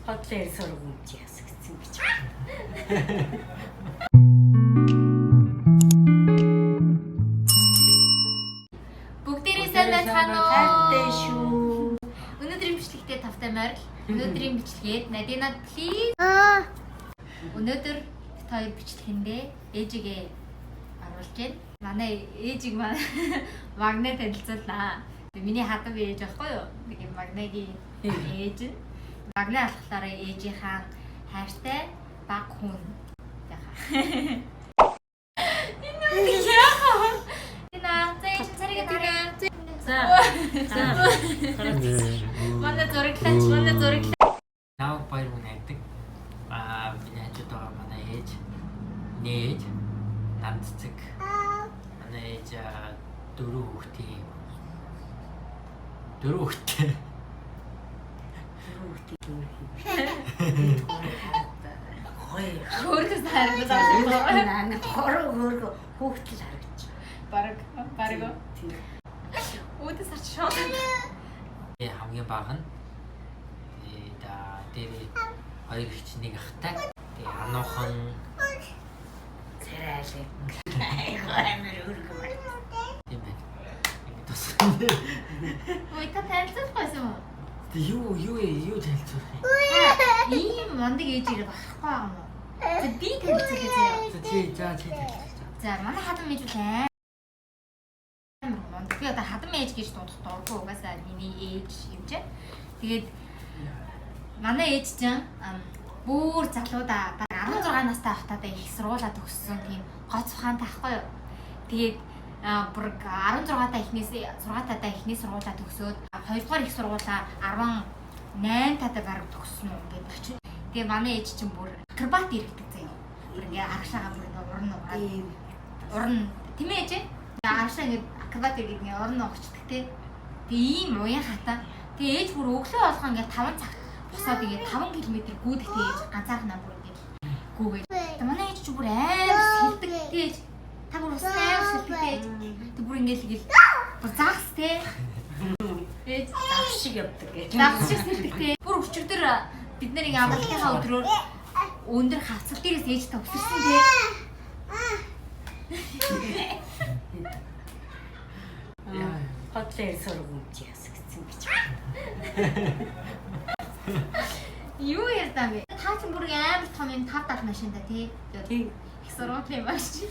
Хотлоор сургуульч ясагдсан гэж. Бүгдээрээ сайн байцгаана уу? Хайртай шүү. Өнөөдрийн бичлэгтээ тавтай морил. Өнөөдрийн бичлэгээд Надинад please. Өнөөдөр бид хоёр бичлэгэндээ ээжигээ оруулж байна. Манай ээжиг магнэ танилцуулнаа. Миний хатан ээж байхгүй юу? Нэг магнагийн ээж нь. Магнэ алхахлаараа ээжийнхаа хайртай баг хүн. Яха. Энэ яах вэ? Наатай царайг тарай. За. Манай зураглаач. Наа баяр хүн айдаг. Миний хажууд байгаа манай ээж, нээж, намцэг. Манай ээж дөрөв хүүхдээ. Хөөргөс харагдаж Наа хорог хүүхдэл харагдаж. Бараг. Өөдөөс арч шууд. Хамгийн бага нь дээр хоёр ихч нэг ахтай. Тэгээ ануухан Царайлаг. Амар өргөм. тийм байна. Ингэ тус. Ой та танилцуулахгүйсэн үү? Юу танилцуулах юм? Ийм мундаг ээжээр багхгүй байгаа юм уу? За би танилцуулъя заяа. Чи танилцуулах. За манай хадам ээж үлээ. Би одоо хадам ээж гэж дуудах дурггүй угаасаа миний ээж юм чинь. Тэгээд манай ээж чинь бүр залуудаа 16 настай байхдаа их сургуулаа төгссөн тийм гоц ухаантай ахгүй юу. Тэгээд бүр 16 таа ихний сургуулаа төгсөөд 2 дугаар их сургуулаа 18 таатай бараг төгссөн юм гээд очив. Тэгээ манай ээж чинь бүр акробат иргэдэг заяа. Бүр ингээ аргашаага бүр урна тийм ээ ээж? Аргашаа ингээ акробат иргэдэг ингээ урна уучдаг те. Тэгээ ийм уян хатаа. Тэгээ ээж бүр өглөө болгоо ингээ 5 цаг босоод ингээ 5 км гүйдэх ээж ганцаархнаа бүр ингээ гүйгээд. Тэгээ манай ээж чинь бүр амар сэлдэг ээж. Та бүр ус амар сэлдэг ээж. Тэг бүр ингээ л гэл бүр загс те. Ээж Завшиг явдаг гэж. загс шиг сэлдэг те. Бүр өчигдөр бид нарыг амралтынхаа өдрөөр өндөр хавцал дээрээс ээж төвсөрсөн те. Хотлоор сургуульч ясагдсан гэж. Юу ярьдаа бэ? Та ч бүр амар том юм 5-70 машинда тий. Тийм. Их сургуулийн машин.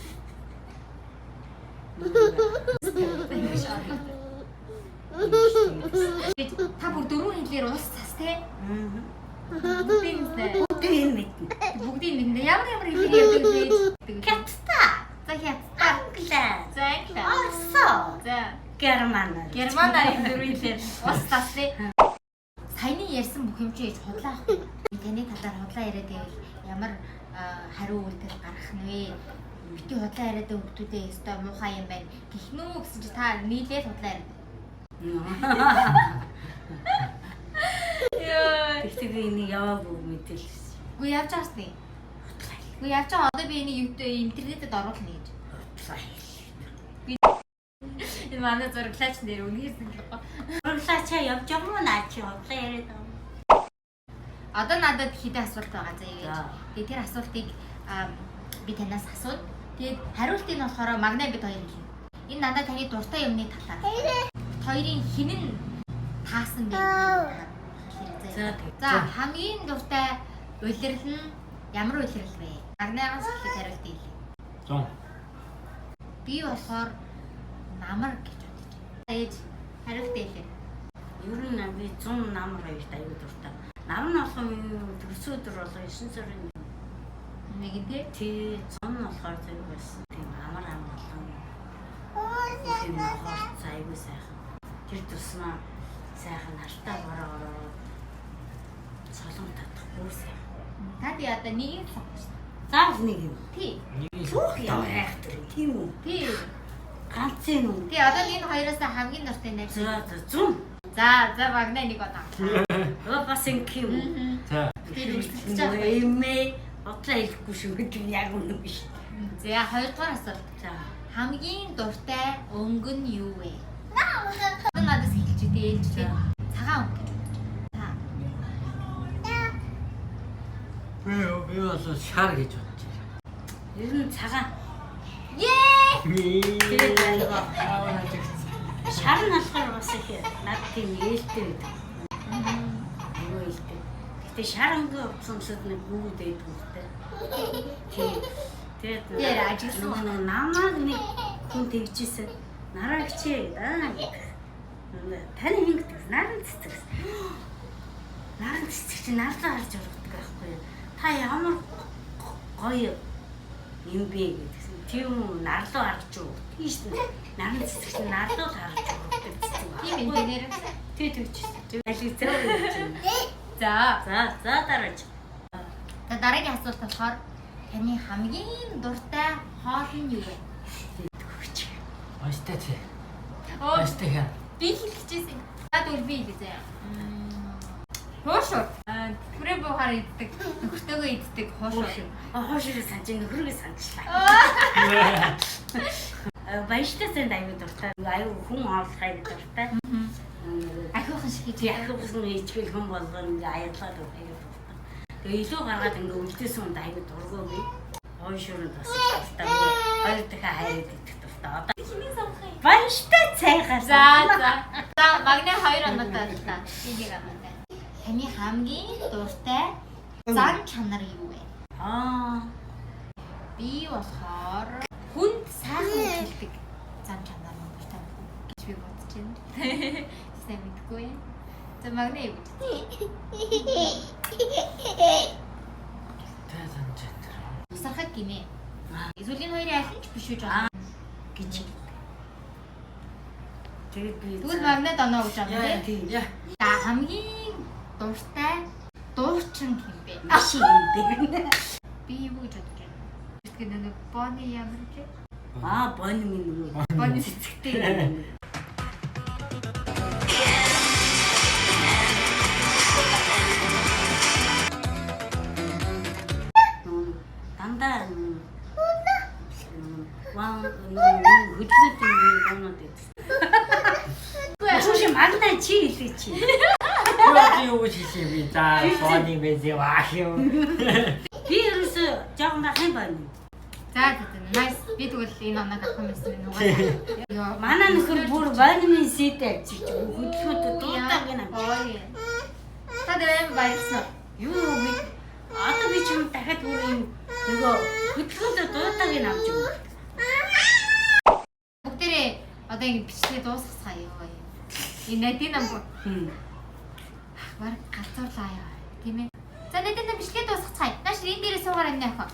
Та бүр дөрвөн хэлээр уус цас тий. Бүгдийг мэднэ. Ямар хэлээр ярьдаг вэ? Хятад. За хятад. Англиар. За англиар. Орсоо. За Германаар. германаар дөрвөн хэлээр уус цас тий. Саяны ярьсан бүх юм чи ээж худлаа ахгүй. Таны талаар худлаа яриад байвал ямар хариу үйлдэл гаргах нь вэ? Бити худлаа яриад өгдүүдээ өстой муухай юм байна. Гихнүү гэсэн чи та нийлээд худлаа яриад. Яа. Тэгтээ энийг яваагүй мэдээлсэн. Гү явж байгаас нь. Гү явж байгаа одоо би энийг интернетэд оруулна гэж. Энэ манай зурглаач нэр үнээр санахгүй. Урлагчаа явж байгаа мó наа чи худлаа яриад байгаа. Одоо надад хэдэн асуулт байгаа заяа гэж. За. Тэгээ тэр асуултыг би танаас асууд. Тэгээд хариултыг нь болохоор магнаа бид хоёр хэлнэ. Энэ надад таны дуртай юмны талаар. Хоёрын хинэн таасан бэ? За хамгийн дуртай улирал нь ямар улирал вэ? Магнаагаас ихтэй хариултыг хэлье. 100. Би болохоор намар гэж бодож байна. Ээж хариултыг хэлье. Ер нь би 100 намар хоёрт аюул дуртай. Нам нь болох юм төрсөдөр болоо 9 сарын Нэг нь тий. тий 100 нь болохоор зөв байсан. Тийм амар болоо. Тийм болохоор аюул сайхан. Тэр туснаа сайхан алтаа бороо. Солон татах бүр сайхан. Та тий одоо нэг л сонгож байна. Заавал нэг юм. Тий. Түүх юм хайхтар тийм үү? Тий. Ганцын үү? Тий одоо энэ хоёроос хамгийн дуртай найз. За 100. За магнаа нэг удаа. Бас ингэ юм. За. Тэр үсэлж байгаа юм. Эмээ бодлоо хэлэхгүй шүү гэдэг нь яг үнэн биш. За хоёрдугаар асуулт. За Хамгийн дуртай өнгө нь юу вэ? Надаас хэлж дээ ээлжлээ. Цагаан өнгө гэж бодож байна. Би бол шар гэж бодож байна. Ер нь цагаан. Тэгээд Шар нь болохоор бас их над тийм ээлтэй байдаг. Айгүй ээлтэй. Гэтэ шар өнгө утсамсад нэг бүгд байдаг үстэй. Тэгээд ажигласан намайг нэг хүн тэгжсэн. Нараа хичээ гэдэг. Таны хин гэдэг. Наран цэцэг. Наран цэцэг чи нарлаа харж ургадаг байхгүй юу? Та ямар гоё юм бэ гэдгсэн. Тийм үү нарлуу харж уу. Тийш нь. Наран цэцэг чи нарлуу харж ургадаг цэцэг. Тийм энэ нэр. Тэгжсэн. Алиг зөө. За. Дараач. Дараагийн асуулт болохоор таны хамгийн дуртай хоол нь юу вэ? Өөстэй чи. Оо, Өөстэй хаа. би хэлчихсэн. Тэгвэл би хэлээ. Хоошор. Түрээ бухаар иддэг, нөхөртөөгөө иддэг хоошор. Хоошорыг санаж нөхрөөгөө санажлаа. Баяртай санд аюу дуртай. Аюу хүн оолохыг дуртай. Ахиухан шиг хийж Яхагсан ичгэл хүн болгоно ингээ аядлаад аяг дуртай. Тэгээ илүү гаргаад ингээ үлдээс үнд аяг дургоогүй. Хоошорд бас дуртай. Хоёр дахин хайраад идэх дуртай. Одоо Хиний самхан. баяртай цайхаа. За, магнаа 2 оноотой байлаа. Энийг амнаа. Таны хамгийн дуртай зан чанар юу вэ? Би болохоор хүнд сайхан хэлдэг зан чанар нь дуртай гэж би бодож байна. Сайн мэдгүй. За магнаа юу? Усархаг гинэ. Эсвэл энэ хоёрын аль нь ч биш үү жаа гэж. Тэгээд би тэгвэл магнад оноо гэж байна тийм. Яа. Хамгийн дуртай дуучин хэмбэ. Машин юм бэ. Би юу гэж бодож байна? Тэгэхээр нэг боны ямар ч Бони минь юу? боны Цэцэгтэй. Дандаа хөдлөд юм уу гэдэг. Ашиг магнаа чи хэлээ чи. юу гэж хэлсэн би за боны мэзээ ваах юм. Би ерөөсө жоохон дахин байна. За nice. Би тэгвэл энэ оног авах юм байсан юм уу? Манай нөхөр бүр боны сэтэ чи хөдлөхөд дуудаг гэнэ. Та дэм баярсан. Юу би одоо би ч юм дахиад бүр юм нөгөө хөдлөхөд дуудаг гэнэ авч өгөө. Бүгдээрээ одоо ингэ бичлээ дуусгацгаа ёо. Энэ надын намбар. Баг галзуурлаа яа. Тийм ээ. За надын нам бичлээ дуусгацгаа. Нааш энэ дээрээ суугаар амны ах.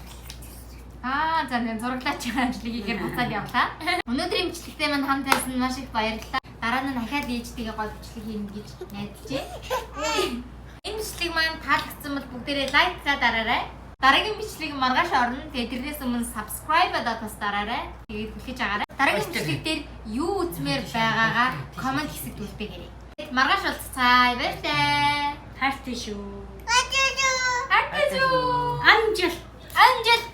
За нэг зураглаач ажлыг ихээр буцаад явлаа. Өнөөдрийн бичлэгтээ мань хамт байсан маш их баярлалаа. Дараа нь дахиад ээжтэйгээ гол бичлэг хийнэ гэж найдаж байна. Энэ бичлэг маань таалагдсан бол бүгдээрээ лайкгаа дараарай. Дараагийн бичлэг маргааш орно. Тэгээд тэрнээс өмнө subscribe-аа бас дараарай. Тэгээд хүлээж агаарай. Дараагийн бичлэг дээр юу үзмээр байгаагаа комент хэсэгт үлдээгээрэй. Маргааш уулзцаая. Баяртай. Хайртай шүү. Хайртай шүү. Амжилт. Амжилт.